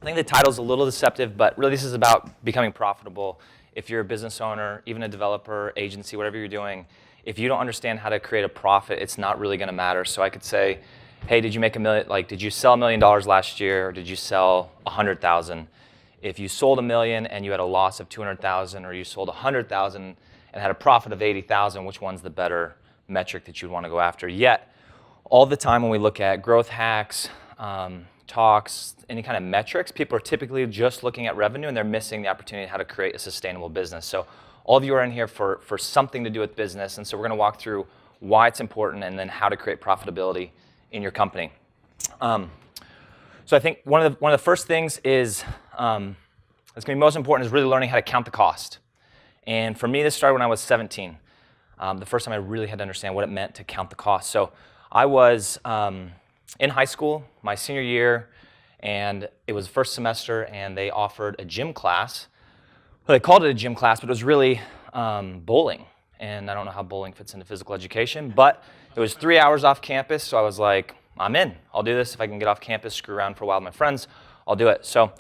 I think the title's a little deceptive, but really this is about becoming profitable. If you're a business owner, even a developer, agency, whatever you're doing, if you don't understand how to create a profit, it's not really going to matter. So I could say, hey, did you make $1 million? Like, did you sell $1 million last year, or did you sell 100,000? If you sold $1 million and you had a loss of 200,000, or you sold 100,000 and had a profit of 80,000, which one's the better metric that you'd want to go after? Yet, all the time when we look at growth hacks, talks, any kind of metrics, people are typically just looking at revenue and they're missing the opportunity how to create a sustainable business. So all of you are in here for something to do with business, and so we're going to walk through why it's important and then how to create profitability in your company. So I think one of the first things is that's going to be most important is really learning how to count the cost. And for me, this started when I was 17. The first time I really had to understand what it meant to count the cost. So I was in high school, my senior year, and it was first semester, and they offered a gym class. Well, they called it a gym class, but it was really bowling. And I don't know how bowling fits into physical education, but it was 3 hours off campus, so I was like, I'm in. I'll do this. If I can get off campus, screw around for a while with my friends, I'll do it. So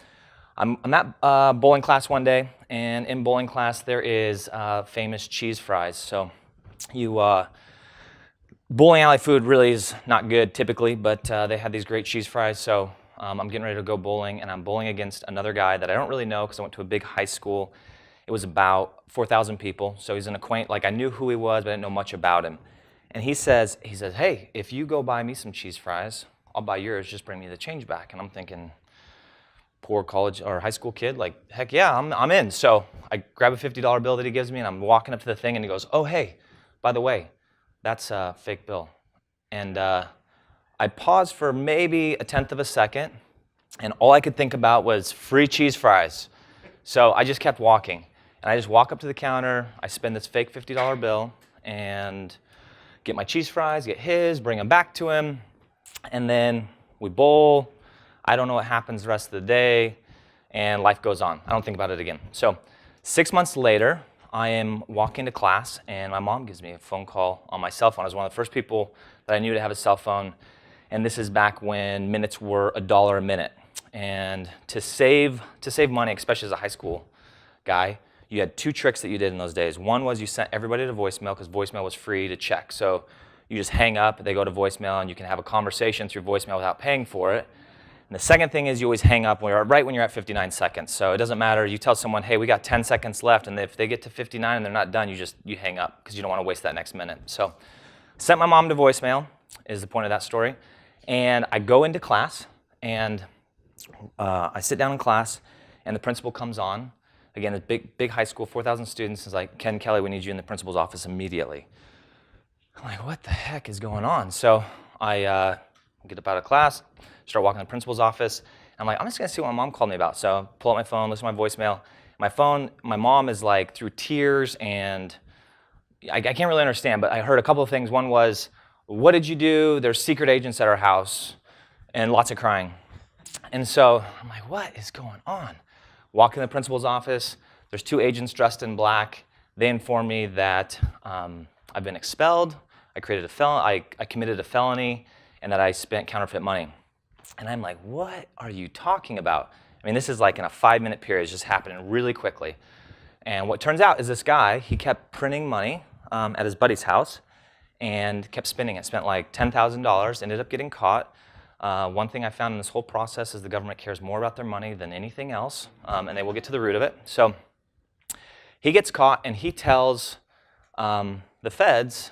I'm at bowling class one day, and in bowling class there is famous cheese fries. So bowling alley food really is not good typically, but they had these great cheese fries. So I'm getting ready to go bowling, and I'm bowling against another guy that I don't really know because I went to a big high school. It was about 4,000 people, so he's an acquaintance. Like, I knew who he was, but I didn't know much about him. And he says, hey, if you go buy me some cheese fries, I'll buy yours, just bring me the change back. And I'm thinking, poor college or high school kid, like, heck yeah, I'm in. So I grab a $50 bill that he gives me, and I'm walking up to the thing, and he goes, oh, hey, by the way, that's a fake bill. And I paused for maybe 1/10 of a second, and all I could think about was free cheese fries. So I just kept walking. And I just walk up to the counter, I spend this fake $50 bill, and get my cheese fries, get his, bring them back to him, and then we bowl. I don't know what happens the rest of the day, and life goes on. I don't think about it again. So 6 months later, I am walking to class, and my mom gives me a phone call on my cell phone. I was one of the first people that I knew to have a cell phone, and this is back when minutes were $1 a minute. And to save money, especially as a high school guy, you had 2 tricks that you did in those days. One was you sent everybody to voicemail, because voicemail was free to check. So you just hang up, they go to voicemail, and you can have a conversation through voicemail without paying for it. And the second thing is you always hang up right when you're at 59 seconds. So it doesn't matter. You tell someone, hey, we got 10 seconds left, and if they get to 59 and they're not done, you hang up, because you don't want to waste that next minute. So sent my mom to voicemail is the point of that story. And I go into class, and I sit down in class, and the principal comes on. Again, a big high school, 4,000 students, is like, Ken Kelly, we need you in the principal's office immediately. I'm like, what the heck is going on? So I get up out of class, start walking to the principal's office. I'm like, I'm just gonna see what my mom called me about. So pull out my phone, listen to my voicemail. My mom is like through tears, and I can't really understand, but I heard a couple of things. One was, what did you do? There's secret agents at our house, and lots of crying. And so I'm like, what is going on? Walk in the principal's office. There's 2 agents dressed in black. They inform me that I've been expelled. I committed a felony, and that I spent counterfeit money. And I'm like, what are you talking about? I mean, this is like in a 5-minute period. It's just happening really quickly. And what turns out is this guy, he kept printing money at his buddy's house and kept spending it. Spent like $10,000, ended up getting caught. One thing I found in this whole process is the government cares more about their money than anything else, and they will get to the root of it. So he gets caught, and he tells the feds,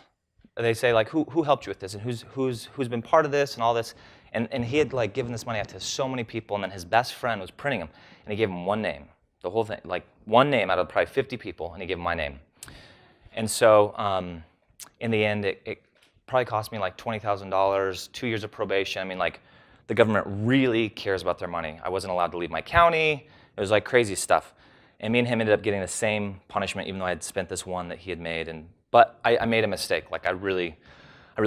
they say, like, who helped you with this, and who's been part of this and all this. And he had like given this money out to so many people, and then his best friend was printing them, and he gave him one name, the whole thing, like one name out of probably 50 people, and he gave him my name. And so in the end, it probably cost me like $20,000, 2 years of probation. I mean, like, the government really cares about their money. I wasn't allowed to leave my county. It was like crazy stuff. And me and him ended up getting the same punishment, even though I had spent this one that he had made. But I made a mistake. Like, I really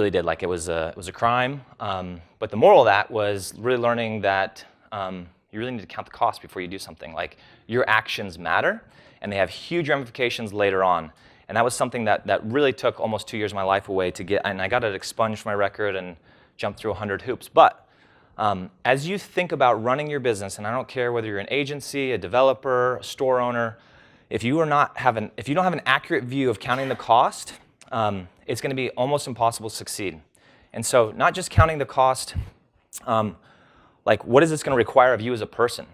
did. Like, it was a crime. But the moral of that was really learning that you really need to count the cost before you do something. Like, your actions matter, and they have huge ramifications later on. And that was something that really took almost 2 years of my life away to get, and I got it expunged from my record and jumped through 100 hoops. But As you think about running your business, and I don't care whether you're an agency, a developer, a store owner, if you don't have an accurate view of counting the cost, it's going to be almost impossible to succeed. And so not just counting the cost, like what is this going to require of you as a person?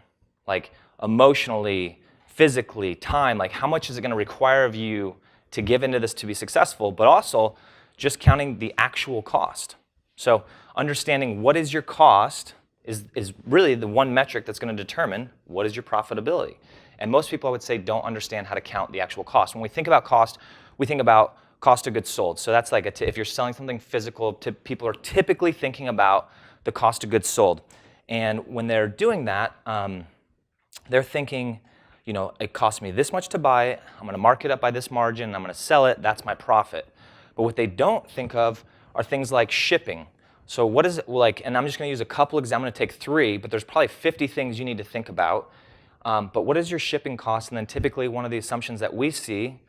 Like emotionally, physically, time, like how much is it going to require of you to give into this to be successful, but also just counting the actual cost. So understanding what is your cost is really the one metric that's going to determine what is your profitability. And most people, I would say, don't understand how to count the actual cost. When we think about cost, we think about cost of goods sold. So that's like if you're selling something physical, people are typically thinking about the cost of goods sold. And when they're doing that, they're thinking, you know, it costs me this much to buy it, I'm going to mark it up by this margin, I'm going to sell it, that's my profit. But what they don't think of are things like shipping. So what is it like, and I'm just going to use a couple examples, I'm going to take 3, but there's probably 50 things you need to think about. But what is your shipping cost? And then typically one of the assumptions that we see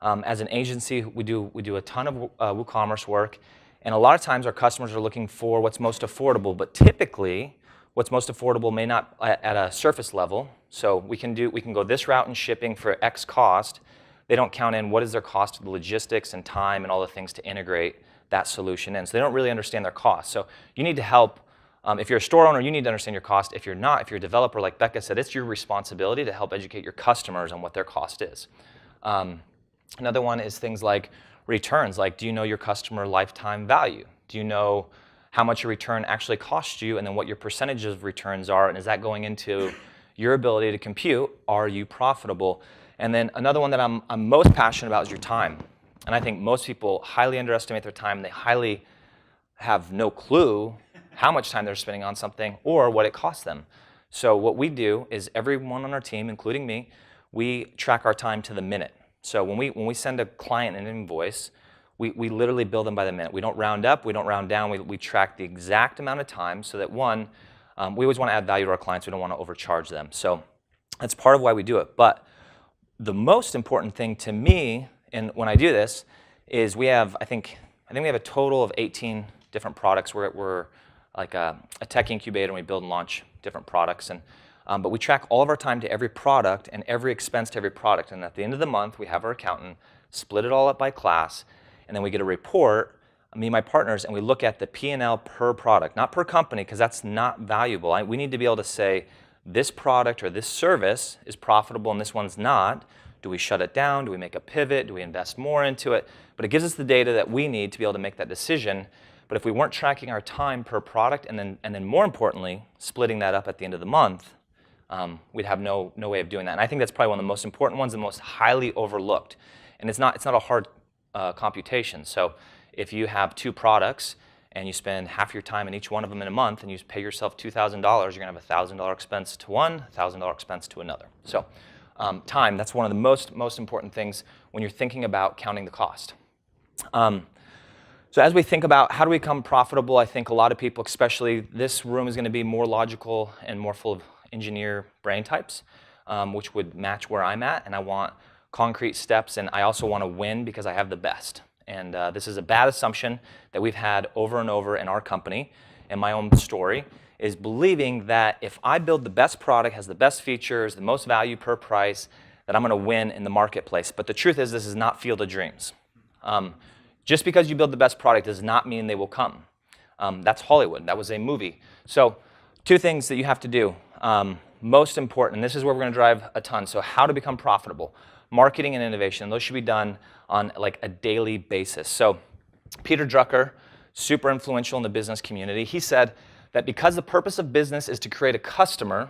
as an agency, we do a ton of WooCommerce work, and a lot of times our customers are looking for what's most affordable, but typically what's most affordable may not at a surface level. So we can go this route in shipping for X cost. They don't count in what is their cost of the logistics and time and all the things to integrate that solution in. So they don't really understand their cost. So you need to help. If you're a store owner, you need to understand your cost. If you're not, if you're a developer, like Becca said, it's your responsibility to help educate your customers on what their cost is. Another one is things like returns. Like, do you know your customer lifetime value? Do you know how much a return actually costs you, and then what your percentage of returns are, and is that going into your ability to compute, are you profitable? And then another one that I'm most passionate about is your time. And I think most people highly underestimate their time. They highly have no clue how much time they're spending on something or what it costs them. So what we do is everyone on our team, including me, we track our time to the minute. So when we send a client an invoice, we literally bill them by the minute. We don't round up, we don't round down, we track the exact amount of time so that one, we always want to add value to our clients, we don't want to overcharge them. So that's part of why we do it. But the most important thing to me, and when I do this, is we have, I think we have a total of 18 different products. We're like a tech incubator, and we build and launch different products. And but we track all of our time to every product and every expense to every product. And at the end of the month, we have our accountant split it all up by class, and then we get a report, me and my partners, and we look at the P&L per product, not per company, because that's not valuable. We need to be able to say, this product or this service is profitable and this one's not. Do we shut it down? Do we make a pivot? Do we invest more into it? But it gives us the data that we need to be able to make that decision. But if we weren't tracking our time per product and then more importantly, splitting that up at the end of the month, we'd have no way of doing that. And I think that's probably one of the most important ones, the most highly overlooked. And it's not a hard computation. So if you have 2 products and you spend half your time in each one of them in a month and you pay yourself $2,000, you're going to have a $1,000 expense to one, $1,000 expense to another. So time, that's one of the most important things when you're thinking about counting the cost. So as we think about how do we become profitable, I think a lot of people, especially this room, is going to be more logical and more full of engineer brain types, which would match where I'm at. And I want concrete steps, and I also want to win because I have the best. And this is a bad assumption that we've had over and over in our company, and my own story, is believing that if I build the best product, has the best features, the most value per price, that I'm going to win in the marketplace. But the truth is, this is not Field of Dreams. Just because you build the best product does not mean they will come. That's Hollywood. That was a movie. So 2 things that you have to do. Most important, and this is where we're going to drive a ton. So how to become profitable. Marketing and innovation. Those should be done on like a daily basis. So Peter Drucker, super influential in the business community, he said that because the purpose of business is to create a customer,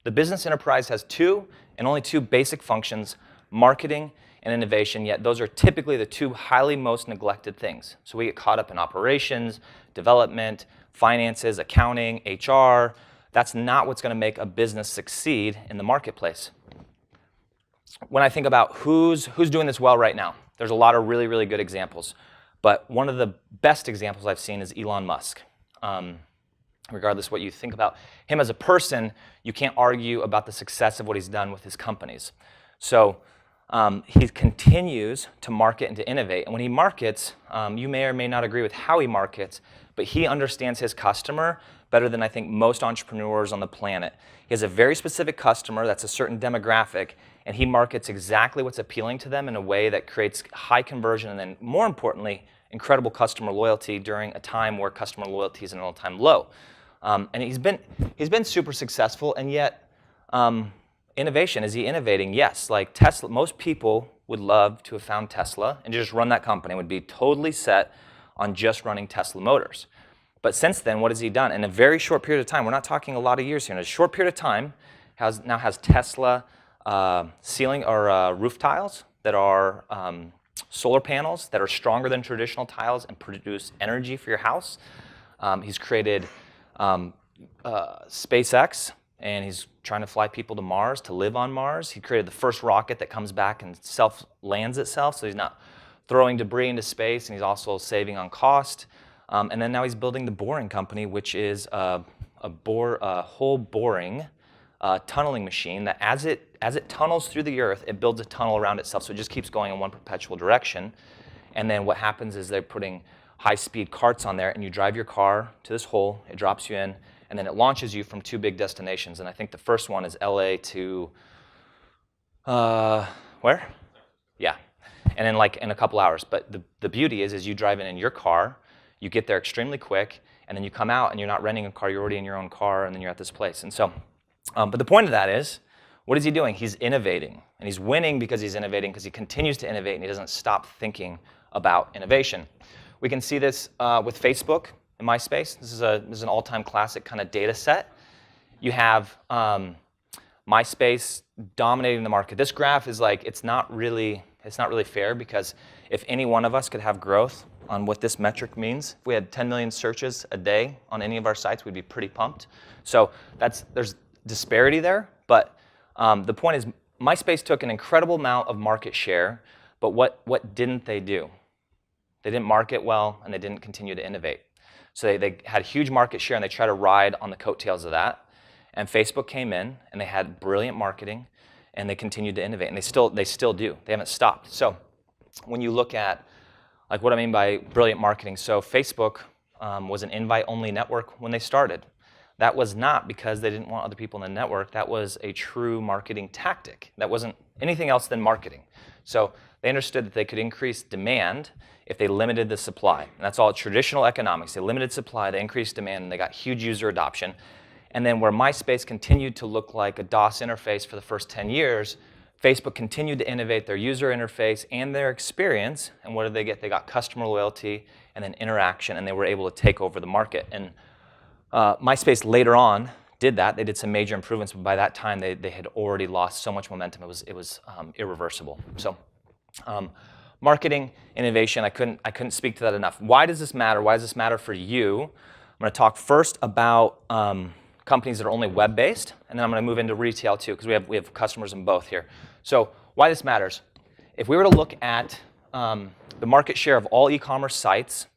the business enterprise has 2 and only 2 basic functions, marketing and innovation, yet those are typically the 2 highly most neglected things. So we get caught up in operations, development, finances, accounting, HR. That's not what's going to make a business succeed in the marketplace. When I think about who's doing this well right now, there's a lot of really, really good examples. But one of the best examples I've seen is Elon Musk. Regardless of what you think about him as a person, you can't argue about the success of what he's done with his companies. So he continues to market and to innovate. And when he markets, you may or may not agree with how he markets, but he understands his customer better than I think most entrepreneurs on the planet. He has a very specific customer that's a certain demographic, and he markets exactly what's appealing to them in a way that creates high conversion and then, more importantly, incredible customer loyalty during a time where customer loyalty is at an all-time low. And he's been super successful, and yet innovation, is he innovating? Yes. Like Tesla, most people would love to have found Tesla and just run that company, would be totally set on just running Tesla motors. But since then, what has he done? In a very short period of time, we're not talking a lot of years here, in a short period of time, now has Tesla ceiling or roof tiles that are solar panels that are stronger than traditional tiles and produce energy for your house. He's created SpaceX, and he's trying to fly people to Mars, to live on Mars. He created the first rocket that comes back and self-lands itself, so he's not throwing debris into space, and he's also saving on cost. And then now he's building the Boring Company, which is a hole boring tunneling machine that as it tunnels through the earth, it builds a tunnel around itself, so it just keeps going in one perpetual direction. And then what happens is they're putting high-speed carts on there, and you drive your car to this hole, it drops you in, and then it launches you from 2 big destinations. And I think the first one is LA to, where? Yeah, and then like in a couple hours. But the beauty is you drive in your car, you get there extremely quick, and then you come out and you're not renting a car, you're already in your own car, and then you're at this place. And so, but the point of that is, what is he doing? He's innovating, and he's winning because he's innovating, because he continues to innovate, and he doesn't stop thinking about innovation. We can see this with Facebook and MySpace. This is an all-time classic kind of data set. You have MySpace dominating the market. This graph is like, it's not really fair, because if any one of us could have growth on what this metric means, if we had 10 million searches a day on any of our sites, we'd be pretty pumped. So there's disparity there, but the point is MySpace took an incredible amount of market share, but what didn't they do? They didn't market well, and they didn't continue to innovate. So they had huge market share, and they tried to ride on the coattails of that. And Facebook came in, and they had brilliant marketing, and they continued to innovate, and they still do. They haven't stopped. So when you look at like what I mean by brilliant marketing, so Facebook was an invite-only network when they started. That was not because they didn't want other people in the network. That was a true marketing tactic. That wasn't anything else than marketing. So they understood that they could increase demand if they limited the supply. And that's all traditional economics. They limited supply, they increased demand, and they got huge user adoption. And then where MySpace continued to look like a DOS interface for the first 10 years, Facebook continued to innovate their user interface and their experience. And what did they get? They got customer loyalty and then interaction, and they were able to take over the market. And MySpace later on did that. They did some major improvements, but by that time they had already lost so much momentum. It was irreversible. So marketing, innovation, I couldn't speak to that enough. Why does this matter? Why does this matter for you? I'm going to talk first about companies that are only web-based, and then I'm going to move into retail too, because we have customers in both here. So why this matters? If we were to look at the market share of all e-commerce sites,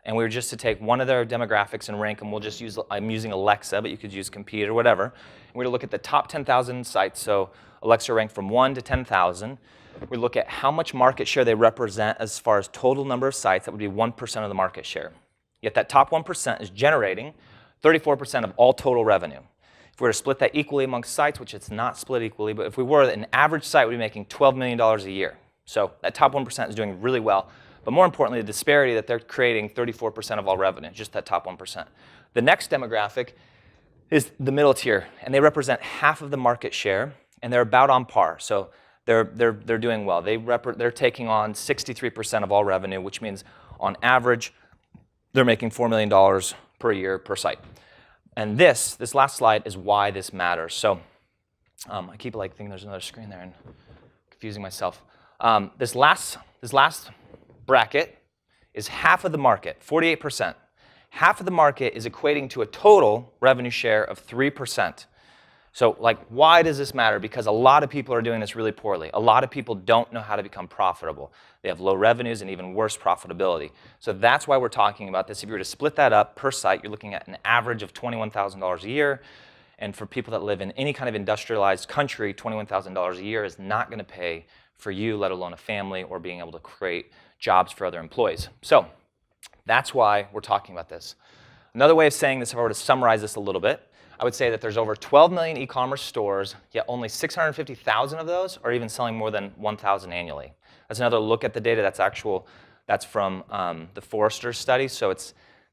and we were just to take one of their demographics and rank them, I'm using Alexa, but you could use Compete or whatever. And we're to look at the top 10,000 sites, so Alexa ranked from 1 to 10,000. We look at how much market share they represent as far as total number of sites. That would be 1% of the market share. Yet that top 1% is generating 34% of all total revenue. If we were to split that equally amongst sites, which it's not split equally, but if we were, an average site would be making $12 million a year. So that top 1% is doing really well. But more importantly, the disparity that they're creating 34% of all revenue, just that top 1%. The next demographic is the middle tier, and they represent half of the market share, and they're about on par. So they're doing well. They're taking on 63% of all revenue, which means on average, they're making $4 million per year per site. And this last slide is why this matters. So I keep like thinking there's another screen there and confusing myself. This last bracket is half of the market, 48%. Half of the market is equating to a total revenue share of 3%. So like, why does this matter? Because a lot of people are doing this really poorly. A lot of people don't know how to become profitable. They have low revenues and even worse profitability. So that's why we're talking about this. If you were to split that up per site, you're looking at an average of $21,000 a year. And for people that live in any kind of industrialized country, $21,000 a year is not going to pay for you, let alone a family, or being able to create jobs for other employees. So that's why we're talking about this. Another way of saying this, if I were to summarize this a little bit, I would say that there's over 12 million e-commerce stores, yet only 650,000 of those are even selling more than 1,000 annually. That's another look at the data. That's from the Forrester study. So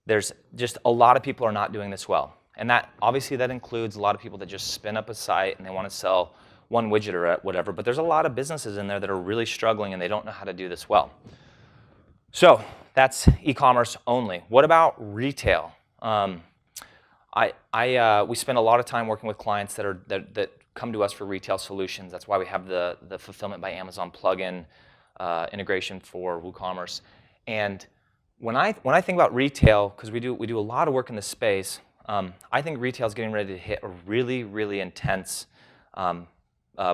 there's just a lot of people are not doing this well. And that obviously that includes a lot of people that just spin up a site and they want to sell one widget or whatever. But there's a lot of businesses in there that are really struggling and they don't know how to do this well. So that's e-commerce only. What about retail? We spend a lot of time working with clients that come to us for retail solutions. That's why we have the Fulfillment by Amazon plugin integration for WooCommerce. And when I think about retail, because we do a lot of work in this space, I think retail is getting ready to hit a really, really intense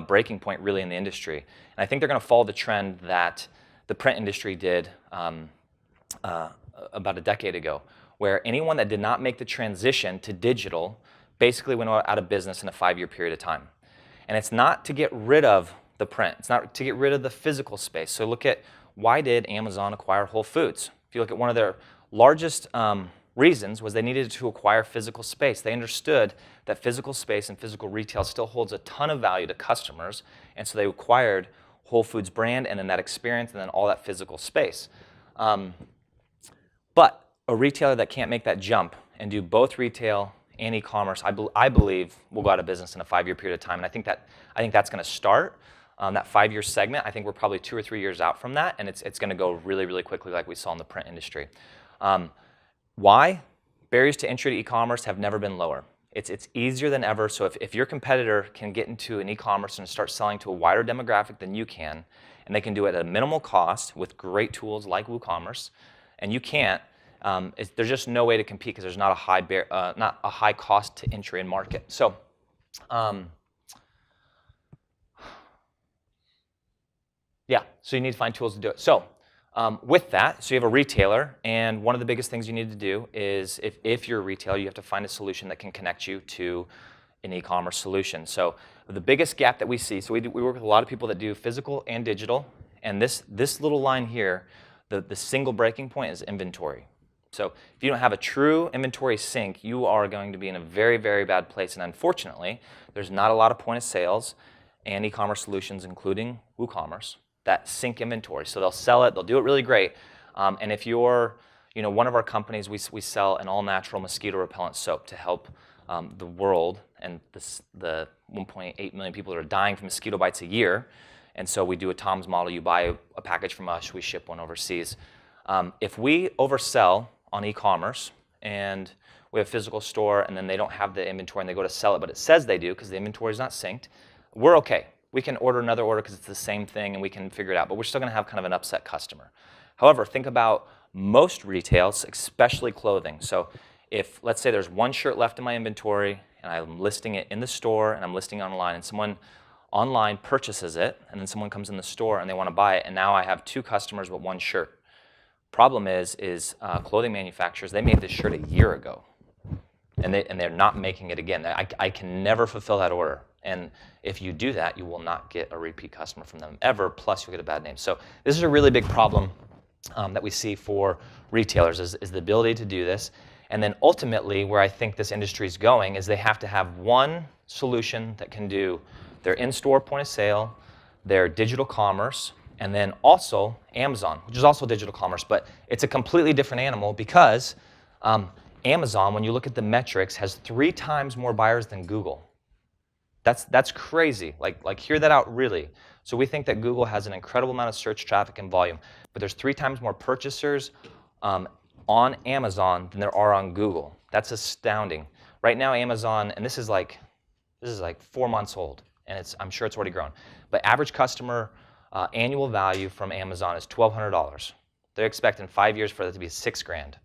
breaking point really in the industry. And I think they're going to follow the trend that the print industry did about a decade ago, where anyone that did not make the transition to digital basically went out of business in a 5-year period of time. And it's not to get rid of the print. It's not to get rid of the physical space. So look at, why did Amazon acquire Whole Foods? If you look at one of their largest reasons was they needed to acquire physical space. They understood that physical space and physical retail still holds a ton of value to customers, and so they acquired Whole Foods brand and then that experience and then all that physical space. But a retailer that can't make that jump and do both retail and e-commerce, I believe will go out of business in a 5-year period of time. And I think that's going to start. That 5-year segment, I think we're probably 2 or 3 years out from that, and it's going to go really, really quickly like we saw in the print industry. Why? Barriers to entry to e-commerce have never been lower. It's easier than ever. So if your competitor can get into an e-commerce and start selling to a wider demographic than you can, and they can do it at a minimal cost with great tools like WooCommerce, and you can't, there's just no way to compete because there's not a high cost to entry and market. So, yeah, so you need to find tools to do it. So with that, so you have a retailer, and one of the biggest things you need to do is, if you're a retailer, you have to find a solution that can connect you to an e-commerce solution. So the biggest gap that we see, so we work with a lot of people that do physical and digital, and this little line here, the single breaking point is inventory. So if you don't have a true inventory sync, you are going to be in a very, very bad place. And unfortunately, there's not a lot of point of sales and e-commerce solutions, including WooCommerce, that sync inventory. So they'll sell it, they'll do it really great. And if you're, one of our companies, we sell an all-natural mosquito repellent soap to help the world and the 1.8 million people that are dying from mosquito bites a year. And so we do a Tom's model. You buy a package from us, we ship one overseas. If we oversell on e-commerce and we have a physical store and then they don't have the inventory and they go to sell it, but it says they do because the inventory is not synced, we're okay. We can order another order because it's the same thing and we can figure it out, but we're still going to have kind of an upset customer. However, think about most retails, especially clothing. So if, let's say there's one shirt left in my inventory and I'm listing it in the store and I'm listing it online, and someone online purchases it and then someone comes in the store and they want to buy it, and now I have 2 customers with 1 shirt. Problem is clothing manufacturers, they made this shirt a year ago, and they're not making it again. I can never fulfill that order, and if you do that, you will not get a repeat customer from them ever, plus you'll get a bad name. So this is a really big problem that we see for retailers is the ability to do this. And then ultimately, where I think this industry is going is they have to have one solution that can do their in-store point of sale, their digital commerce, and then also Amazon, which is also digital commerce, but it's a completely different animal because Amazon, when you look at the metrics, has 3 times more buyers than Google. That's crazy. Like hear that out really. So we think that Google has an incredible amount of search traffic and volume, but there's 3 times more purchasers on Amazon than there are on Google. That's astounding. Right now, Amazon, and this is like 4 months old, and I'm sure it's already grown. But average customer annual value from Amazon is $1,200. They're expecting 5 years for that to be $6,000.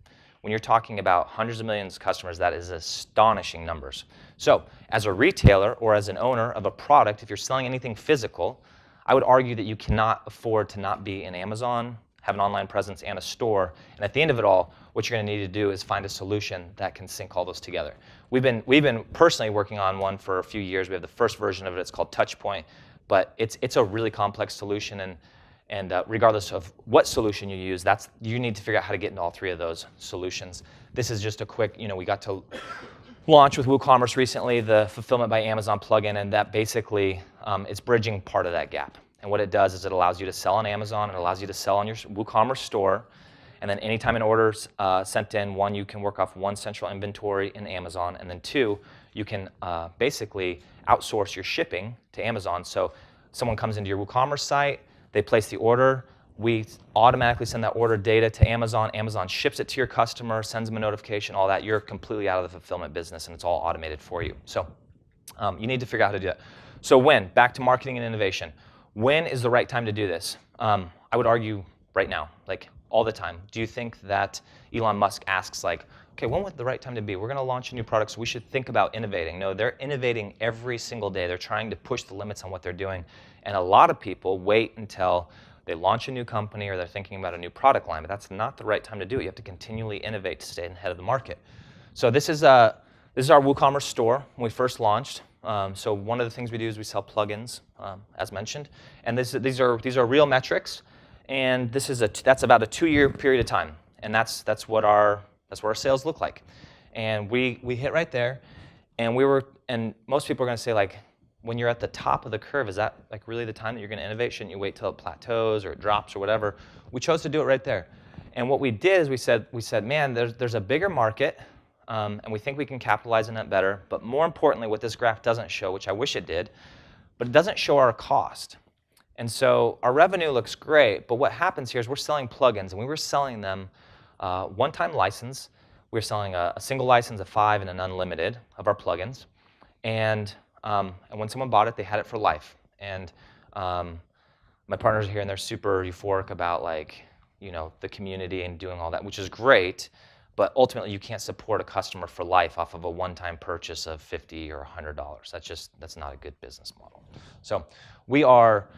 When you're talking about hundreds of millions of customers, that is astonishing numbers. So as a retailer or as an owner of a product, if you're selling anything physical, I would argue that you cannot afford to not be in Amazon, have an online presence and a store. And at the end of it all, what you're going to need to do is find a solution that can sync all those together. We've been personally working on one for a few years. We have the first version of it. It's called Touchpoint, but it's a really complex solution. And regardless of what solution you use, you need to figure out how to get into all three of those solutions. This is just a quick, we got to launch with WooCommerce recently, the Fulfillment by Amazon plugin, and that basically is bridging part of that gap. And what it does is it allows you to sell on Amazon, it allows you to sell on your WooCommerce store, and then anytime an order's sent in, one, you can work off one central inventory in Amazon, and then two, you can basically outsource your shipping to Amazon. So someone comes into your WooCommerce site, they place the order, we automatically send that order data to Amazon, Amazon ships it to your customer, sends them a notification, all that. You're completely out of the fulfillment business and it's all automated for you. So you need to figure out how to do that. So when? Back to marketing and innovation. When is the right time to do this? I would argue right now, like all the time. Do you think that Elon Musk asks like, okay, when would the right time to be? We're gonna launch a new product, so we should think about innovating. No, they're innovating every single day. They're trying to push the limits on what they're doing. And a lot of people wait until they launch a new company or they're thinking about a new product line, but that's not the right time to do it. You have to continually innovate to stay ahead of the market. So this is our WooCommerce store when we first launched. So one of the things we do is we sell plugins, as mentioned, and these are real metrics, and that's about a 2-year period of time, and that's what our sales look like, and we hit right there, and most people are going to say like, when you're at the top of the curve, is that like really the time that you're going to innovate? Shouldn't you wait till it plateaus or it drops or whatever? We chose to do it right there. And what we did is we said, man, there's a bigger market, and we think we can capitalize on that better. But more importantly, what this graph doesn't show, which I wish it did, but it doesn't show our cost. And so our revenue looks great, but what happens here is we're selling plugins, and we were selling them one-time license. We were selling a single license, a 5, and an unlimited of our plugins. And when someone bought it, they had it for life. And my partners are here, and they're super euphoric about like, the community and doing all that, which is great. But ultimately, you can't support a customer for life off of a one-time purchase of $50 or $100. That's not a good business model. So we are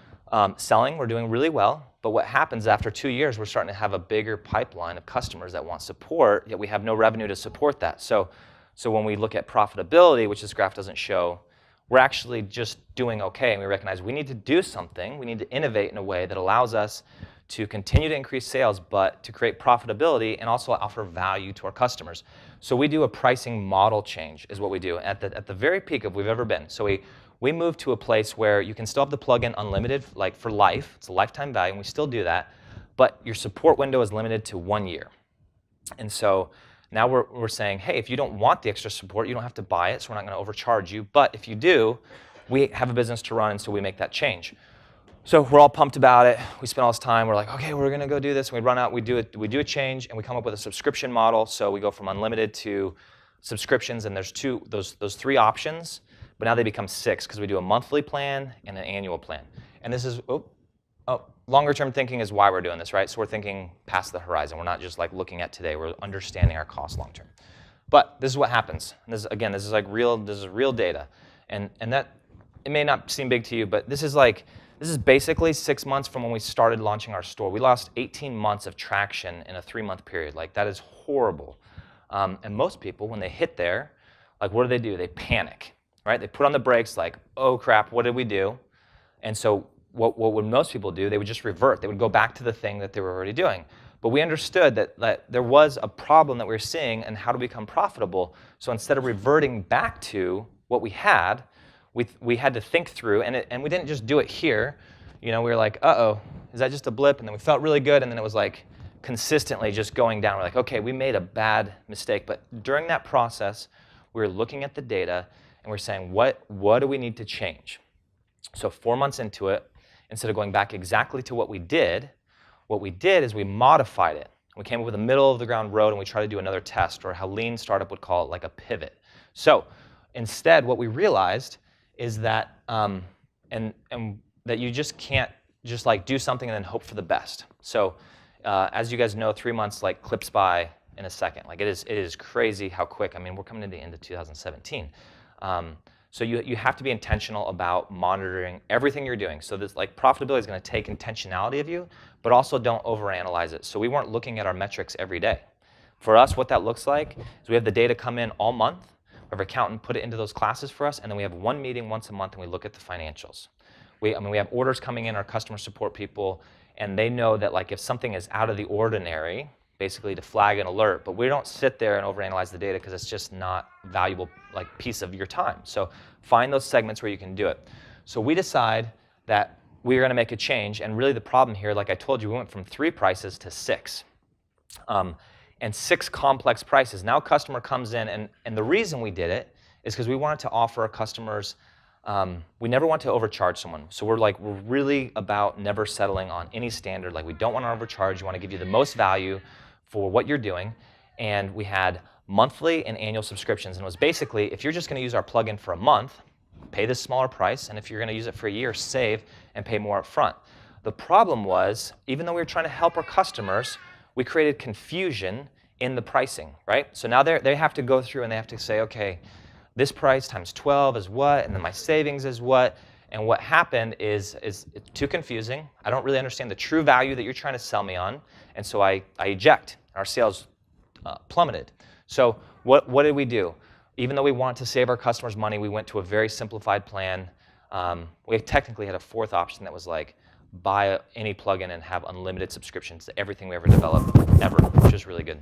selling. We're doing really well. But what happens after 2 years, we're starting to have a bigger pipeline of customers that want support, yet we have no revenue to support that. So when we look at profitability, which this graph doesn't show, we're actually just doing okay, and we recognize we need to do something. We need to innovate in a way that allows us to continue to increase sales, but to create profitability and also offer value to our customers. So we do a pricing model change is what we do at the very peak of we've ever been. So we move to a place where you can still have the plugin unlimited, like for life. It's a lifetime value, and we still do that. But your support window is limited to 1 year. And so now we're saying, hey, if you don't want the extra support, you don't have to buy it, so we're not going to overcharge you. But if you do, we have a business to run, and so we make that change. So we're all pumped about it. We spend all this time. We're like, okay, we're going to go do this. And we run out. We do a change, and we come up with a subscription model. So we go from unlimited to subscriptions, and there's those 3 options. But now they become 6 because we do a monthly plan and an annual plan. And this is longer term thinking is why we're doing this, right? So we're thinking past the horizon. We're not just like looking at today. We're understanding our costs long term. But this is what happens. And this is like real. This is real data, and that it may not seem big to you, but this is basically 6 months from when we started launching our store. We lost 18 months of traction in a 3-month period. Like that is horrible. And most people, when they hit there, like what do? They panic, right? They put on the brakes, like, oh crap, what did we do? And so what would most people do? They would just revert. They would go back to the thing that they were already doing. But we understood that there was a problem that we were seeing and how to become profitable. So instead of reverting back to what we had to think through, and we didn't just do it here. We were like, uh-oh, is that just a blip? And then we felt really good, and then it was like consistently just going down. We're like, okay, we made a bad mistake. But during that process, we were looking at the data, and we're saying, what do we need to change? So 4 months into it, instead of going back exactly to what we did is we modified it. We came up with a middle of the ground road, and we tried to do another test, or how Lean Startup would call it, like a pivot. So instead, what we realized is that and that you just can't just like do something and then hope for the best. So as you guys know, 3 months like clips by in a second. Like it is crazy how quick. I mean, we're coming to the end of 2017. So you have to be intentional about monitoring everything you're doing. So this like profitability is going to take intentionality of you, but also don't overanalyze it. So we weren't looking at our metrics every day. For us, what that looks like is we have the data come in all month. We have our accountant put it into those classes for us, and then we have one meeting once a month, and we look at the financials. We have orders coming in, our customer support people, and they know that like if something is out of the ordinary, basically to flag an alert, but we don't sit there and overanalyze the data because it's just not valuable like piece of your time. So find those segments where you can do it. So we decide that we're going to make a change, and really the problem here, like I told you, we went from 3 prices to 6. And 6 complex prices. Now a customer comes in, and the reason we did it is because we wanted to offer our customers, we never want to overcharge someone. So we're really about never settling on any standard. Like we don't want to overcharge, you want to give you the most value for what you're doing. And we had monthly and annual subscriptions, and it was basically, if you're just going to use our plugin for a month, pay this smaller price, and if you're going to use it for a year, save and pay more up front. The problem was, even though we were trying to help our customers, we created confusion in the pricing, right? So now they have to go through and they have to say, okay, this price times 12 is what, and then my savings is what, and what happened is it's too confusing. I don't really understand the true value that you're trying to sell me on, and so I eject. Our sales plummeted. So what did we do? Even though we wanted to save our customers money, we went to a very simplified plan. We technically had a 4th option that was like, buy any plugin and have unlimited subscriptions to everything we ever developed, ever, which is really good.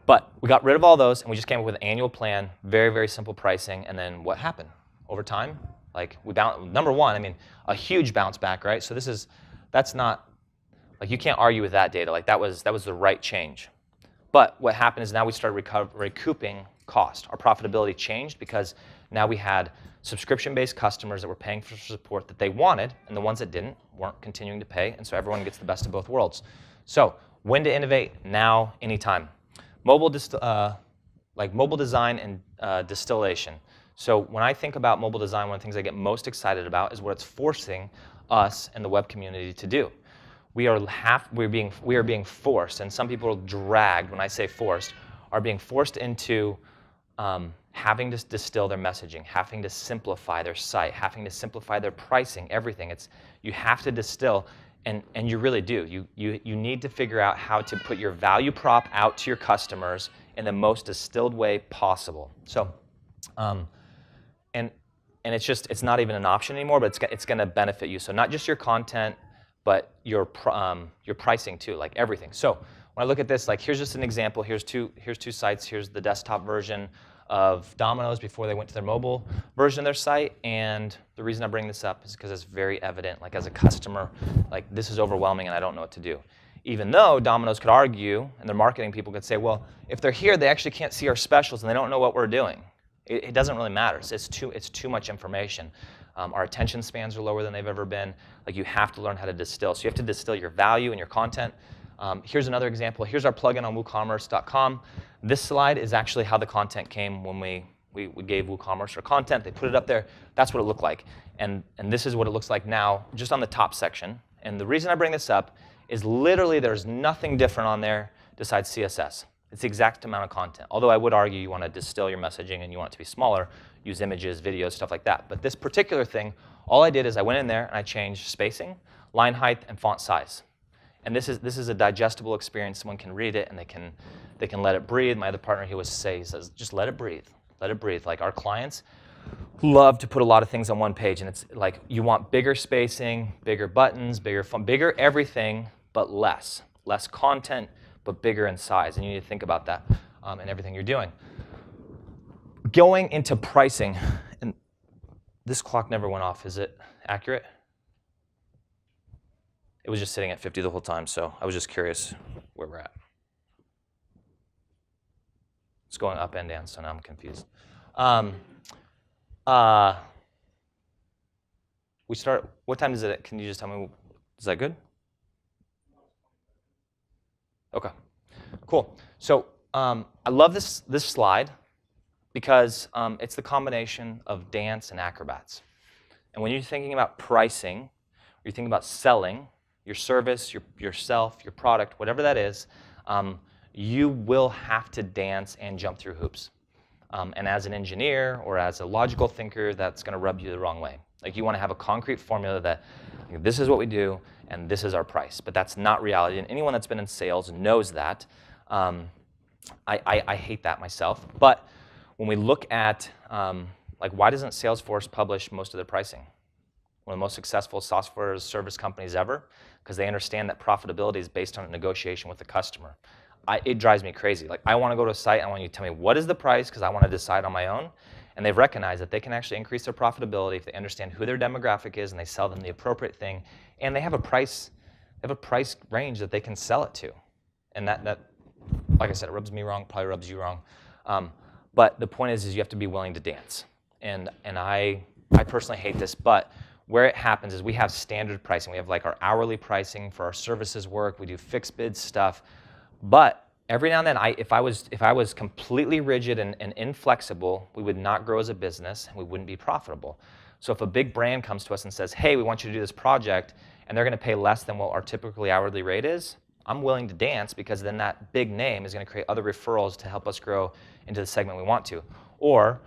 But we got rid of all those, and we just came up with an annual plan, very, very simple pricing, and then what happened? Over time, like we bounced, number one, I mean, a huge bounce back, right? So that's not, like you can't argue with that data, like that was the right change. But what happened is now we started recouping cost. Our profitability changed because now we had subscription-based customers that were paying for support that they wanted, and the ones that didn't weren't continuing to pay, and so everyone gets the best of both worlds. So when to innovate? Now, anytime. Mobile design and distillation. So when I think about mobile design, one of the things I get most excited about is what it's forcing us and the web community to do. We are being forced, and some people are dragged, when I say forced, are being forced into having to distill their messaging, having to simplify their site, having to simplify their pricing, everything. You have to distill, and you really do. You need to figure out how to put your value prop out to your customers in the most distilled way possible. So, and it's not even an option anymore, but it's going to benefit you. So not just your content, but your pricing too, like everything. So when I look at this, like here's just an example. Here's two sites. Here's the desktop version of Domino's before they went to their mobile version of their site. And the reason I bring this up is because it's very evident, like as a customer, like this is overwhelming and I don't know what to do. Even though Domino's could argue, and their marketing people could say, well, if they're here, they actually can't see our specials and they don't know what we're doing. It doesn't really matter. It's too much information. Our attention spans are lower than they've ever been. Like you have to learn how to distill. So you have to distill your value and your content. Here's another example. Here's our plugin on WooCommerce.com. This slide is actually how the content came when we gave WooCommerce our content. They put it up there. That's what it looked like. And this is what it looks like now, just on the top section. And the reason I bring this up is literally there's nothing different on there besides CSS. It's the exact amount of content. Although I would argue you want to distill your messaging and you want it to be smaller, use images, videos, stuff like that. But this particular thing, all I did is I went in there and I changed spacing, line height, and font size. And this is a digestible experience. Someone can read it and they can let it breathe. My other partner, he says, just let it breathe. Let it breathe. Like our clients love to put a lot of things on one page, and it's like you want bigger spacing, bigger buttons, bigger font, bigger everything, but less content, but bigger in size. And you need to think about that in everything you're doing. Going into pricing, and this clock never went off. Is it accurate? It was just sitting at 50 the whole time, so I was just curious where we're at. It's going up and down, so now I'm confused. We start, what time is it? Can you just tell me, is that good? Okay, cool. So I love this slide because it's the combination of dance and acrobats. And when you're thinking about pricing, or you're thinking about selling your service, yourself, your product, whatever that is, you will have to dance and jump through hoops. And as an engineer or as a logical thinker, that's going to rub you the wrong way. Like you want to have a concrete formula that this is what we do and this is our price. But that's not reality. And anyone that's been in sales knows that. I hate that myself. But when we look at, like, why doesn't Salesforce publish most of their pricing? one of the most successful software as a service companies ever, because they understand that profitability is based on a negotiation with the customer. It drives me crazy. Like, I want to go to a site, I want you to tell me what is the price, because I want to decide on my own. And they've recognized that they can actually increase their profitability if they understand who their demographic is and they sell them the appropriate thing, and they have a price range that they can sell it to. And that like I said, it rubs me wrong, probably rubs you wrong. But the point is you have to be willing to dance. And I personally hate this, but where it happens is we have standard pricing. We have like our hourly pricing for our services work. We do fixed bid stuff. But every now and then, if I was completely rigid and inflexible, we would not grow as a business and we wouldn't be profitable. So if a big brand comes to us and says, hey, we want you to do this project, and they're going to pay less than what our typically hourly rate is, I'm willing to dance, because then that big name is going to create other referrals to help us grow into the segment we want to. Or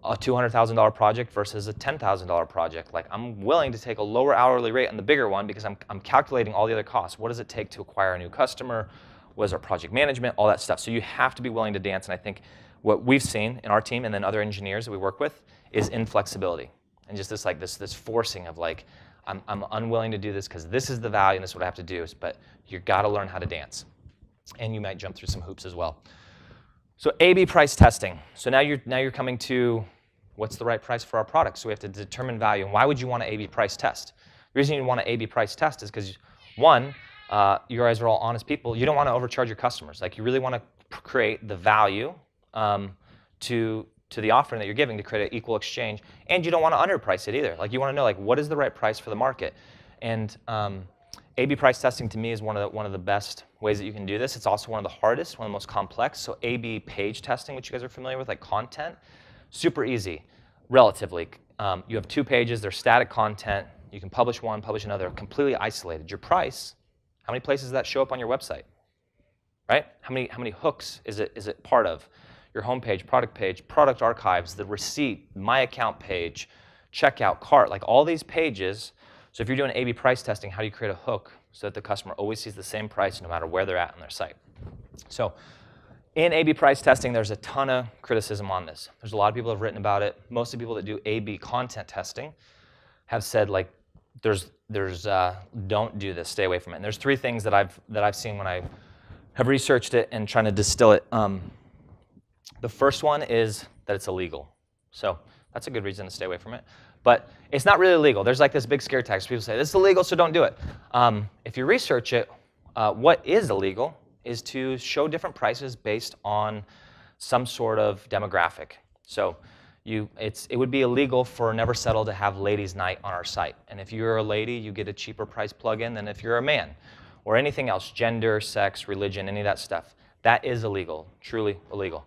a $200,000 project versus a $10,000 project. Like, I'm willing to take a lower hourly rate on the bigger one because I'm calculating all the other costs. What does it take to acquire a new customer? What is our project management? All that stuff. So you have to be willing to dance. And I think what we've seen in our team and then other engineers that we work with is inflexibility. And just this forcing of like, I'm unwilling to do this because this is the value and this is what I have to do. But you've got to learn how to dance. And you might jump through some hoops as well. So A/B price testing. So now you're coming to what's the right price for our product. So we have to determine value. And why would you want to A/B price test? The reason you want to A/B price test is because, one, you guys are all honest people. You don't want to overcharge your customers. Like, you really want to create the value to the offering that you're giving to create an equal exchange. And you don't want to underprice it either. Like, you want to know, like, what is the right price for the market? And A/B price testing to me is one of the best ways that you can do this. It's also one of the hardest, one of the most complex. So A/B page testing, which you guys are familiar with, like content, super easy, relatively. You have 2 pages, they're static content. You can publish one, publish another, completely isolated. Your price, how many places does that show up on your website? Right? How many hooks is it part of? Your homepage, product archives, the receipt, my account page, checkout, cart, like all these pages. So if you're doing A/B price testing, how do you create a hook so that the customer always sees the same price no matter where they're at on their site? So in A/B price testing, there's a ton of criticism on this. There's a lot of people who have written about it. Most of the people that do A/B content testing have said, like, don't do this, stay away from it. And there's 3 things that I've seen when I have researched it and trying to distill it. The first one is that it's illegal. So that's a good reason to stay away from it. But it's not really illegal. There's like this big scare tactic. People say, this is illegal, so don't do it. If you research it, what is illegal is to show different prices based on some sort of demographic. So it would be illegal for Never Settle to have ladies' night on our site. And if you're a lady, you get a cheaper price plugin than if you're a man. Or anything else, gender, sex, religion, any of that stuff. That is illegal, truly illegal.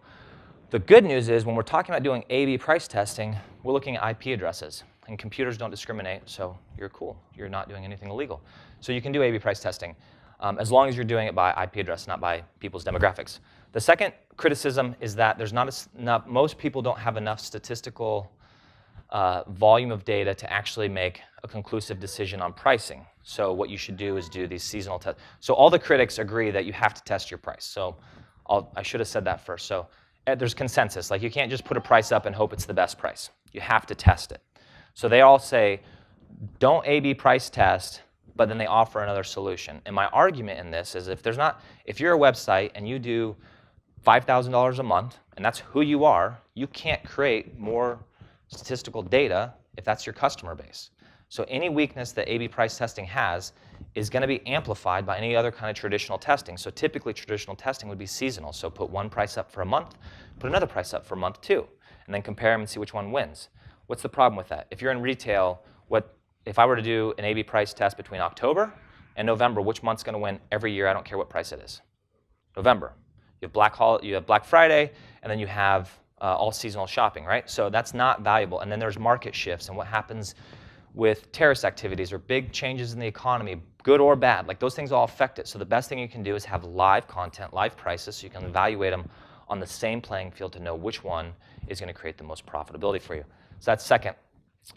The good news is when we're talking about doing A/B price testing, we're looking at IP addresses. And computers don't discriminate, so you're cool. You're not doing anything illegal. So you can do A/B price testing as long as you're doing it by IP address, not by people's demographics. The second criticism is that there's most people don't have enough statistical volume of data to actually make a conclusive decision on pricing. So what you should do is do these seasonal tests. So all the critics agree that you have to test your price. So I should have said that first. So there's consensus. Like, you can't just put a price up and hope it's the best price. You have to test it. So they all say, don't A/B price test, but then they offer another solution. And my argument in this is if you're a website and you do $5,000 a month, and that's who you are, you can't create more statistical data if that's your customer base. So any weakness that A/B price testing has is going to be amplified by any other kind of traditional testing. So typically traditional testing would be seasonal. So put one price up for a month, put another price up for month 2, and then compare them and see which one wins. What's the problem with that? If you're in retail, if I were to do an A/B price test between October and November, which month's going to win every year? I don't care what price it is. November. You have Black Friday, and then you have all seasonal shopping, right? So that's not valuable. And then there's market shifts and what happens with terrorist activities or big changes in the economy, good or bad. Like, those things all affect it. So the best thing you can do is have live content, live prices, so you can evaluate them on the same playing field to know which one is going to create the most profitability for you. So that's second.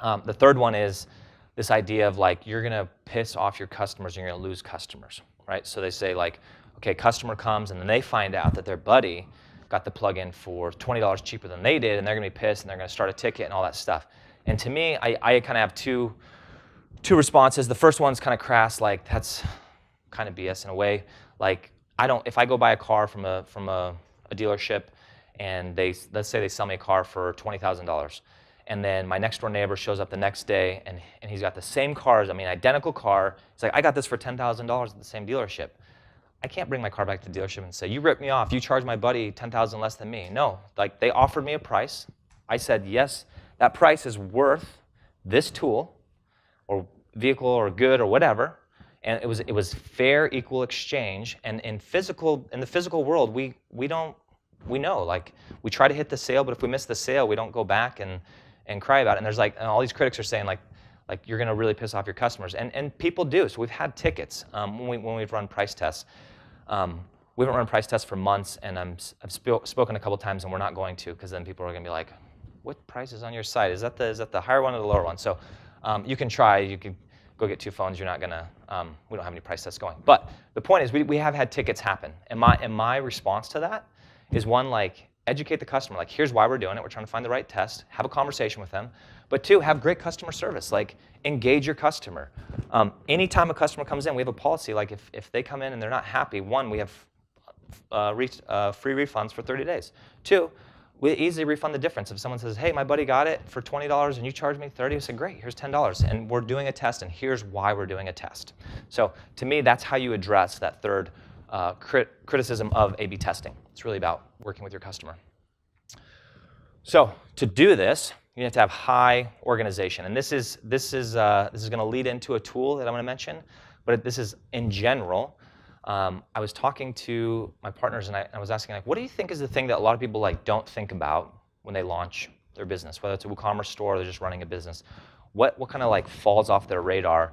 The third one is this idea of, like, you're going to piss off your customers and you're going to lose customers, right? So they say, like, okay, customer comes and then they find out that their buddy got the plugin for $20 cheaper than they did, and they're going to be pissed and they're going to start a ticket and all that stuff. And to me, I kind of have two two responses. The first one's kind of crass, like that's kind of BS in a way. Like if I go buy a car from a dealership, and let's say they sell me a car for $20,000, and then my next door neighbor shows up the next day and he's got the same cars, identical car. He's like, I got this for $10,000 at the same dealership. I can't bring my car back to the dealership and say, you ripped me off, you charged my buddy $10,000 less than me. No, like they offered me a price. I said, yes, that price is worth this tool or vehicle or good or whatever. And it was fair, equal exchange. And in the physical world, we know, like we try to hit the sale, but if we miss the sale, we don't go back and cry about it. And there's and all these critics are saying like you're going to really piss off your customers, and people do. So we've had tickets when we've run price tests. We haven't run price tests for months, and I've spoken a couple times, and we're not going to, because then people are going to be like, what price is on your site? Is that the higher one or the lower one? So you can try. You can go get two phones. You're not going to. We don't have any price tests going. But the point is, we have had tickets happen, and my response to that is one, like, educate the customer. Like, here's why we're doing it. We're trying to find the right test. Have a conversation with them. But two, have great customer service. Like, engage your customer. Anytime a customer comes in, we have a policy. Like, if they come in and they're not happy, one, we have free refunds for 30 days. Two, we easily refund the difference. If someone says, hey, my buddy got it for $20 and you charged me $30, I said, great, here's $10. And we're doing a test, and here's why we're doing a test. So to me, that's how you address that third criticism of A/B testing. It's really about working with your customer. So to do this, you have to have high organization, and this is going to lead into a tool that I'm going to mention, but this is in general. I was talking to my partners, and I was asking, like, what do you think is the thing that a lot of people don't think about when they launch their business, whether it's a WooCommerce store or they're just running a business? What kind of falls off their radar?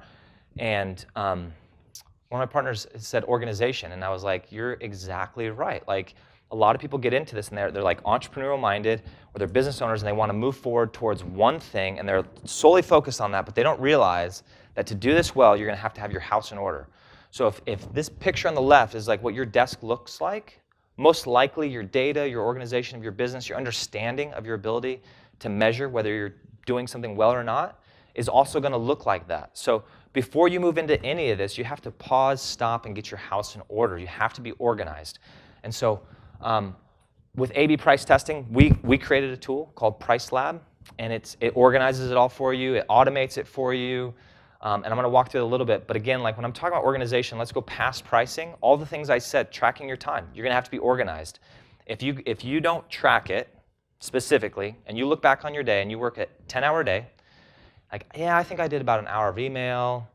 And one of my partners said organization, and I was like, you're exactly right. Like, a lot of people get into this, and they're like entrepreneurial minded, or they're business owners, and they want to move forward towards one thing, and they're solely focused on that, but they don't realize that to do this well, you're going to have your house in order. So if this picture on the left is like what your desk looks like, most likely your data, your organization of your business, your understanding of your ability to measure whether you're doing something well or not is also going to look like that. So before you move into any of this, you have to pause, stop, and get your house in order. You have to be organized. And so with A/B price testing, we created a tool called Price Lab, and it organizes it all for you. It automates it for you. And I'm going to walk through it a little bit. But again, like when I'm talking about organization, let's go past pricing. All the things I said, tracking your time. You're going to have to be organized. If you don't track it specifically, and you look back on your day and you work a 10-hour day, like, yeah, I think I did about an hour of email.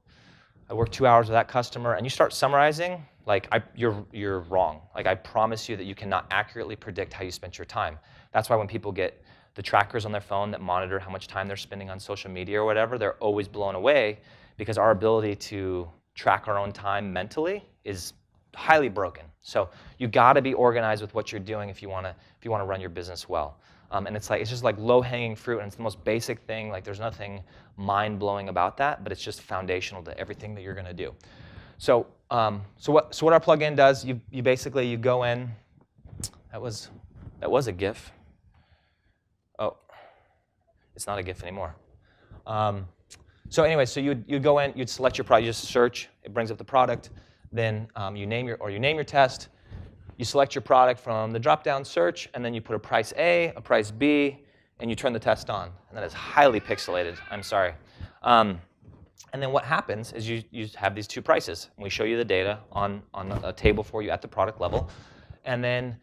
I worked 2 hours with that customer, and you start summarizing, like you're wrong. Like, I promise you that you cannot accurately predict how you spent your time. That's why when people get the trackers on their phone that monitor how much time they're spending on social media or whatever, they're always blown away, because our ability to track our own time mentally is highly broken. So you got to be organized with what you're doing if you want to run your business well. And it's just like low-hanging fruit, and it's the most basic thing. Like, there's nothing mind-blowing about that, but it's just foundational to everything that you're going to do. So what our plugin does, you basically go in. That was a GIF. Oh, it's not a GIF anymore. So anyway, so you'd go in, you'd select your product, you just search, it brings up the product, then you name your test, you select your product from the drop-down search, and then you put a price A, a price B, and you turn the test on. And that is highly pixelated, I'm sorry. And then what happens is you have these two prices. And we show you the data on a table for you at the product level. And then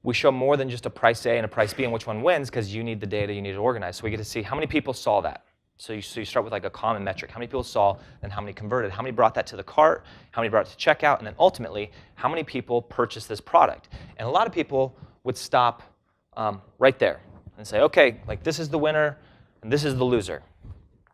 we show more than just a price A and a price B and which one wins, because you need the data, you need it organized. So we get to see how many people saw that. So you start with like a common metric. How many people saw, then how many converted? How many brought that to the cart? How many brought it to checkout? And then ultimately, how many people purchased this product? And a lot of people would stop right there and say, okay, like this is the winner and this is the loser.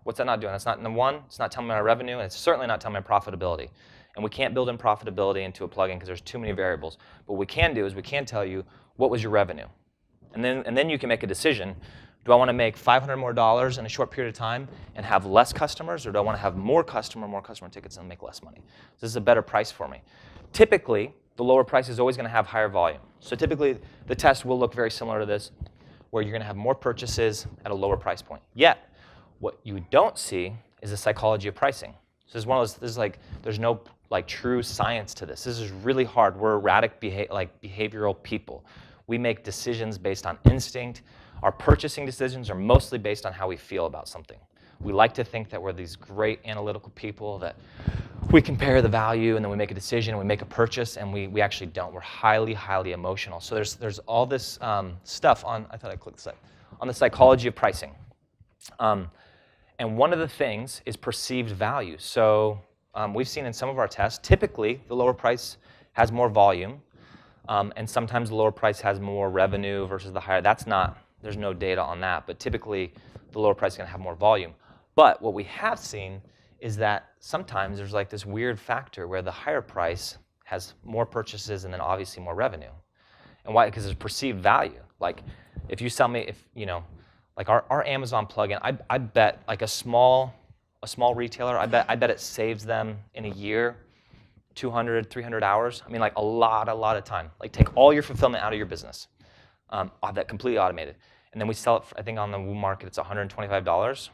What's that not doing? That's not number one. It's not telling me my revenue, and it's certainly not telling me my profitability. And we can't build in profitability into a plugin because there's too many variables. But what we can do is we can tell you what was your revenue. And then you can make a decision. Do I want to make $500 more in a short period of time and have less customers, or do I want to have more customer tickets and make less money? So this is a better price for me. Typically, the lower price is always going to have higher volume. So typically, the test will look very similar to this, where you're going to have more purchases at a lower price point. Yet, what you don't see is the psychology of pricing. So this is one of those, this is like, there's no like true science to this. This is really hard. We're erratic behavioral people. We make decisions based on instinct. Our purchasing decisions are mostly based on how we feel about something. We like to think that we're these great analytical people, that we compare the value and then we make a decision and we make a purchase, and we actually don't. We're highly, highly emotional. So there's all this stuff on, I thought I clicked this, on the psychology of pricing. And one of the things is perceived value. So we've seen in some of our tests, typically the lower price has more volume, and sometimes the lower price has more revenue versus the higher. That's not, there's no data on that, but typically the lower price is going to have more volume. But what we have seen is that sometimes there's like this weird factor where the higher price has more purchases and then obviously more revenue. And why? Because there's perceived value. Like if you sell me, if you know, like our Amazon plugin, I bet like a small retailer, I bet it saves them in a year 200, 300 hours. I mean, like a lot of time. Like take all your fulfillment out of your business. That completely automated. And then we sell it, I think on the Woo market, it's $125.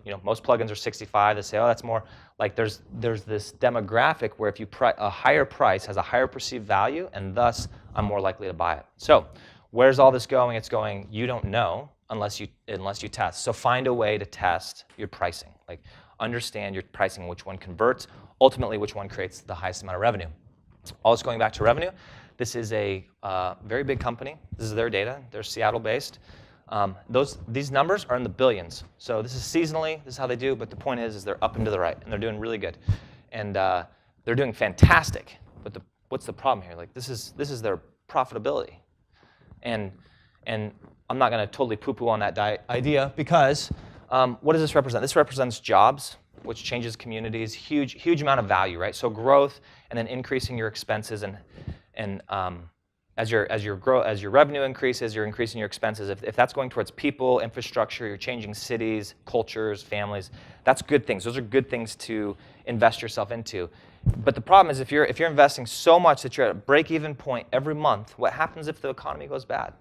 You know, most plugins are 65. They say, oh, that's more. Like there's this demographic where if you a higher price has a higher perceived value, and thus I'm more likely to buy it. So where's all this going? It's going, you don't know unless you test. So find a way to test your pricing. Like understand your pricing, which one converts, ultimately which one creates the highest amount of revenue. All this going back to revenue. This is a very big company. This is their data. They're Seattle-based. These numbers are in the billions. So this is seasonally. This is how they do. But the point is they're up and to the right, and they're doing really good, and they're doing fantastic. But what's the problem here? Like this is their profitability, and I'm not going to totally poo-poo on that idea because what does this represent? This represents jobs, which changes communities. Huge amount of value, right? So growth, and then increasing your expenses, and as your revenue increases, you're increasing your expenses. If that's going towards people, infrastructure, you're changing cities, cultures, families, that's good things. Those are good things to invest yourself into. But the problem is if you're investing so much that you're at a break-even point every month, what happens if the economy goes bad?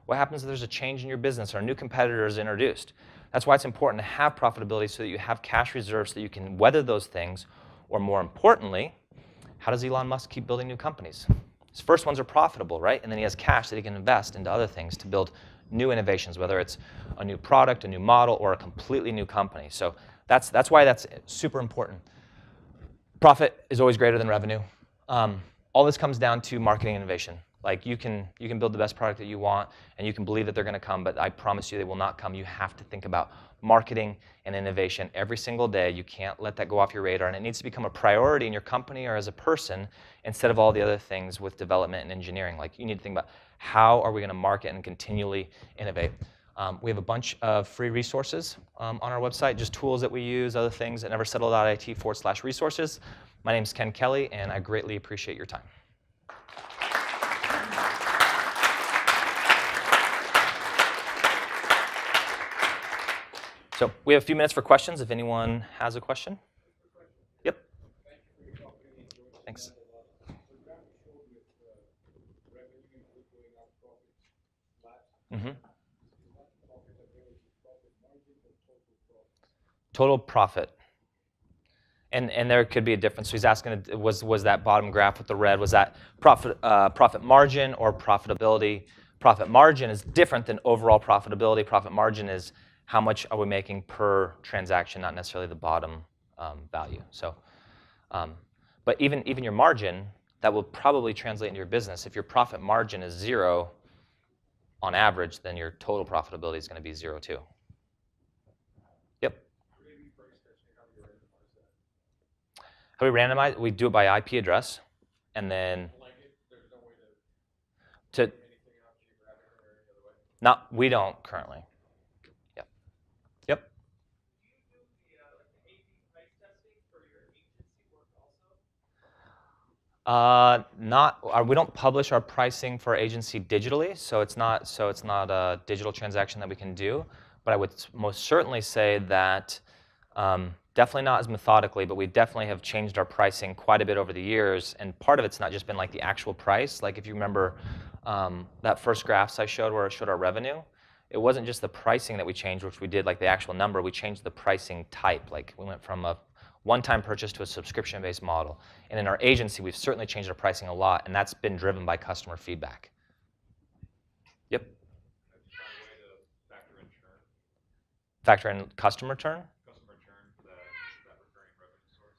What happens if there's a change in your business or a new competitor is introduced? That's why it's important to have profitability so that you have cash reserves so that you can weather those things. Or more importantly, how does Elon Musk keep building new companies? His first ones are profitable, right? And then he has cash that he can invest into other things to build new innovations, whether it's a new product, a new model, or a completely new company. So that's why that's super important. Profit is always greater than revenue. All this comes down to marketing innovation. Like you can build the best product that you want, and you can believe that they're going to come, but I promise you they will not come. You have to think about marketing and innovation every single day. You can't let that go off your radar, and it needs to become a priority in your company or as a person instead of all the other things with development and engineering. Like you need to think about how are we going to market and continually innovate. We have a bunch of free resources on our website, just tools that we use, other things at neversettle.it/resources. My name is Ken Kelly, and I greatly appreciate your time. So we have a few minutes for questions if anyone has a question. Yep. Thanks. Mm-hmm. Total profit. And there could be a difference. So he's asking, was that bottom graph with the red, was that profit margin or profitability? Profit margin is different than overall profitability. Profit margin is how much are we making per transaction, not necessarily the bottom value. So, but even your margin, that will probably translate into your business. If your profit margin is 0 on average, then your total profitability is going to be 0 too. Yep. How do we randomize? We do it by IP address, and then we don't currently. Yep. Yep. Do you do the A/B price testing for your agency work also? We don't publish our pricing for our agency digitally, so it's not a digital transaction that we can do. But I would most certainly say that definitely not as methodically, but we definitely have changed our pricing quite a bit over the years. And part of it's not just been like the actual price. Like if you remember that first graphs I showed where it showed our revenue, it wasn't just the pricing that we changed, which we did, like the actual number, we changed the pricing type. Like we went from a one-time purchase to a subscription-based model. And in our agency, we've certainly changed our pricing a lot, and that's been driven by customer feedback. Yep. Have you found a way to factor in churn? Factor in customer churn? Customer churn for that recurring revenue source?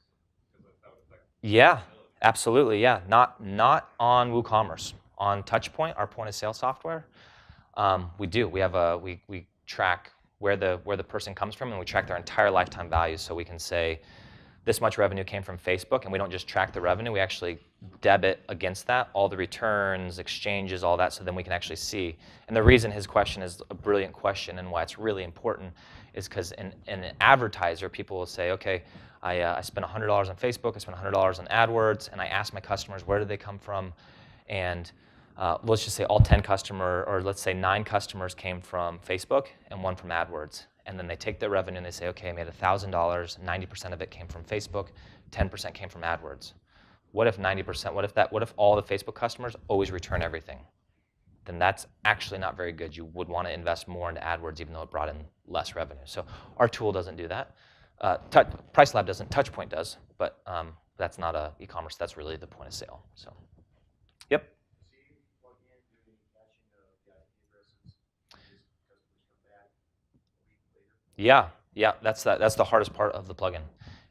Because that would affect. Yeah, absolutely. Yeah, not on WooCommerce. On Touchpoint, our point of sale software, we do. We have we track where the person comes from, and we track their entire lifetime value. So we can say this much revenue came from Facebook, and we don't just track the revenue. We actually debit against that all the returns, exchanges, all that, so then we can actually see. And the reason his question is a brilliant question and why it's really important is because in an advertiser, people will say, okay, I spent $100 on Facebook, I spent $100 on AdWords, and I asked my customers, where did they come from? And let's just say all 10 or let's say 9 customers came from Facebook and 1 from AdWords. And then they take their revenue and they say, okay, I made $1,000, 90% of it came from Facebook, 10% came from AdWords. What if 90%, what if all the Facebook customers always return everything? Then that's actually not very good. You would want to invest more into AdWords even though it brought in less revenue. So our tool doesn't do that. PriceLab doesn't, Touchpoint does, but that's not a e-commerce, that's really the point of sale. So, yep. Yeah, that's the hardest part of the plugin,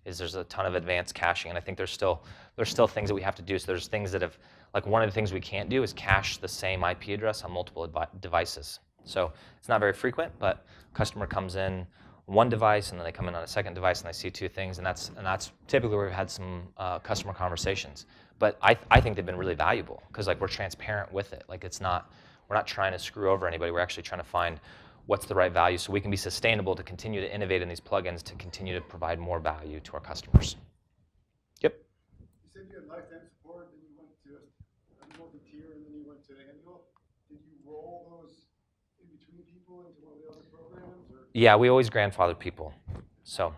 is there's a ton of advanced caching, and I think there's still things that we have to do. So there's things that have, like one of the things we can't do is cache the same IP address on multiple devices. So it's not very frequent, but customer comes in one device and then they come in on a second device and they see 2 things, and that's typically where we've had some customer conversations. But I think they've been really valuable because like we're transparent with it. Like we're not trying to screw over anybody. We're actually trying to find what's the right value so we can be sustainable to continue to innovate in these plugins to continue to provide more value to our customers. Yep. You said you had lifetime support, then you went to multi-tier, and then you went to annual. Did you roll those in between people into one of the other programs? Or? Yeah, we always grandfather people. So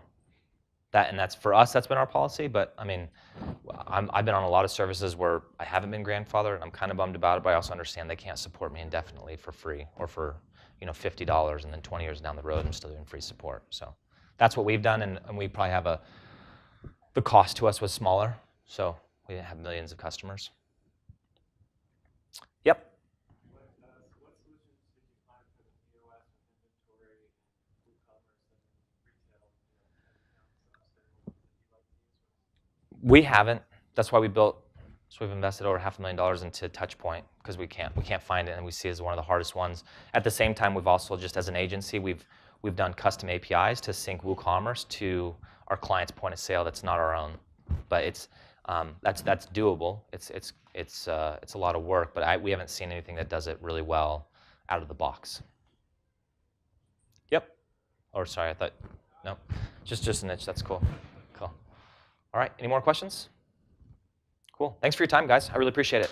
that's for us, that's been our policy. But I mean, I've been on a lot of services where I haven't been grandfathered, and I'm kind of bummed about it, but I also understand they can't support me indefinitely for free or for $50, and then 20 years down the road I'm still doing free support. So that's what we've done, and we probably have the cost to us was smaller, so we didn't have millions of customers. Yep. What solutions did you find for the POS with inventory and WooCommerce and retail? We haven't. That's why we've invested over $500,000 into Touchpoint, because we can't find it, and we see it as one of the hardest ones. At the same time, we've also, just as an agency, we've done custom APIs to sync WooCommerce to our client's point of sale that's not our own. But that's doable. It's a lot of work, but we haven't seen anything that does it really well out of the box. Yep. Or sorry, I thought no, just an itch. That's cool. Cool. All right. Any more questions? Cool. Thanks for your time, guys. I really appreciate it.